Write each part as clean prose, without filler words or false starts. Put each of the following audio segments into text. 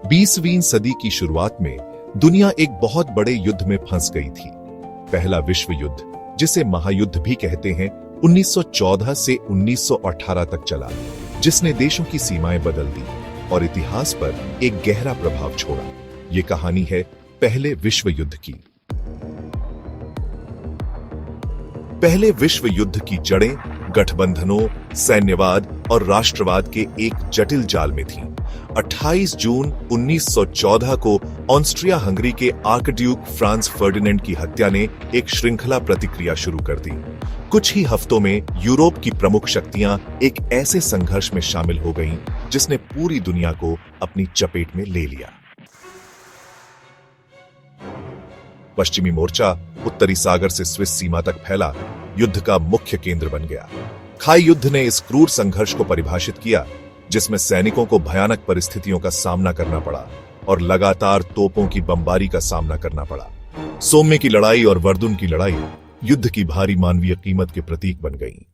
20वीं सदी की शुरुआत में दुनिया एक बहुत बड़े युद्ध में फंस गई थी। पहला विश्व युद्ध, जिसे महायुद्ध भी कहते हैं, 1914 से 1918 तक चला, जिसने देशों की सीमाएं बदल दी और इतिहास पर एक गहरा प्रभाव छोड़ा। ये कहानी है पहले विश्व युद्ध की। पहले विश्व युद्ध की जड़ें गठबंधनों, सैन्यवाद और राष्ट्रवाद के एक जटिल जाल में थीं। 28 जून 1914 को ऑस्ट्रिया हंगरी के आर्कड्यूक फ्रांज फर्डिनेंड की हत्या ने एक श्रृंखला प्रतिक्रिया शुरू कर दी। कुछ ही हफ्तों में यूरोप की प्रमुख शक्तियां एक ऐसे संघर्ष में शामिल हो गईं, जिसने पूरी दुनिया को अपनी चपेट में ले लिया। पश्चिमी मोर्चा उत्तरी सागर से स्विस सीमा तक फैला युद्ध का मुख्य केंद्र बन गया। खाई युद्ध ने इस क्रूर संघर्ष को परिभाषित किया, जिसमें सैनिकों को भयानक परिस्थितियों का सामना करना पड़ा और लगातार तोपों की बमबारी का सामना करना पड़ा। सोम्मे की लड़ाई और वर्दुन की लड़ाई युद्ध की भारी मानवीय कीमत के प्रतीक बन गईं।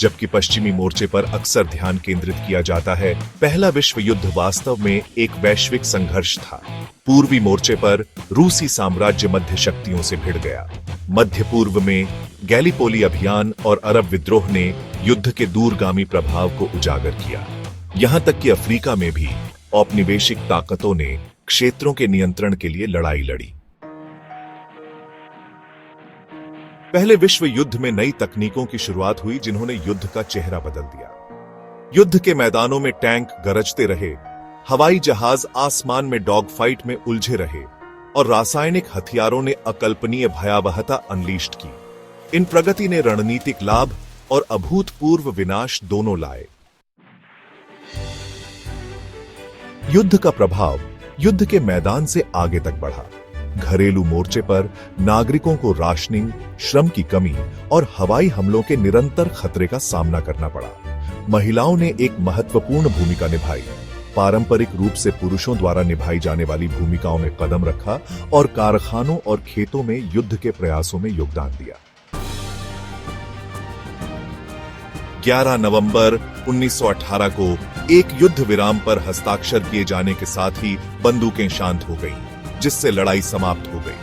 जबकि पश्चिमी मोर्चे पर अक्सर ध्यान केंद्रित किया जाता है, पहला विश्व युद्ध वास्तव में एक वैश्विक संघर्ष था। पूर्वी मोर्चे पर रूसी साम्राज्य मध्य शक्तियों से भिड़ गया। मध्य पूर्व में गैलीपोली अभियान और अरब विद्रोह ने युद्ध के दूरगामी प्रभाव को उजागर किया। यहां तक कि अफ्रीका में भी औपनिवेशिक ताकतों ने क्षेत्रों के नियंत्रण के लिए लड़ाई लड़ी। पहले विश्व युद्ध में नई तकनीकों की शुरुआत हुई, जिन्होंने युद्ध का चेहरा बदल दिया। युद्ध के मैदानों में टैंक गरजते रहे, हवाई जहाज आसमान में डॉग फाइट में उलझे रहे और रासायनिक हथियारों ने अकल्पनीय भयावहता अनलीस्ट की। इन प्रगति ने रणनीतिक लाभ और अभूतपूर्व विनाश दोनों लाए। युद्ध का प्रभाव युद्ध के मैदान से आगे तक बढ़ा। घरेलू मोर्चे पर नागरिकों को राशनिंग, श्रम की कमी और हवाई हमलों के निरंतर खतरे का सामना करना पड़ा। महिलाओं ने एक महत्वपूर्ण भूमिका निभाई। पारंपरिक रूप से पुरुषों द्वारा निभाई जाने वाली भूमिकाओं में कदम रखा और कारखानों और खेतों में युद्ध के प्रयासों में योगदान दिया। 11 नवंबर 1918 को एक युद्ध विराम पर हस्ताक्षर किए जाने के साथ ही बंदूकें शांत हो गईं, जिससे लड़ाई समाप्त हो गई।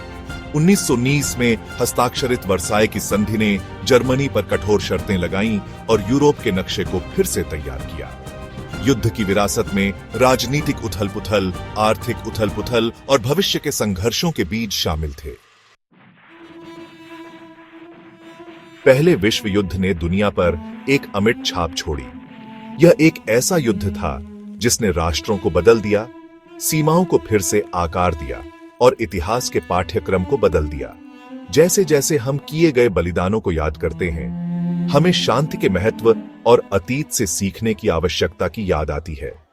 1919 में हस्ताक्षरित वर्साय की संधि ने जर्मनी पर कठोर शर्तें लगाईं और यूरोप के नक्शे को फिर से तैयार किया। युद्ध की विरासत में राजनीतिक उथल-पुथल, आर्थिक उथल-पुथल और भविष्य के संघर्षों के बीज शामिल थे। पहले विश्व युद्ध ने दुनिया पर एक अमिट छाप छोड़ी। यह एक ऐसा युद्ध था जिसने राष्ट्रों को बदल दिया, सीमाओं को फिर से आकार दिया और इतिहास के पाठ्यक्रम को बदल दिया। जैसे जैसे हम किए गए बलिदानों को याद करते हैं, हमें शांति के महत्व और अतीत से सीखने की आवश्यकता की याद आती है।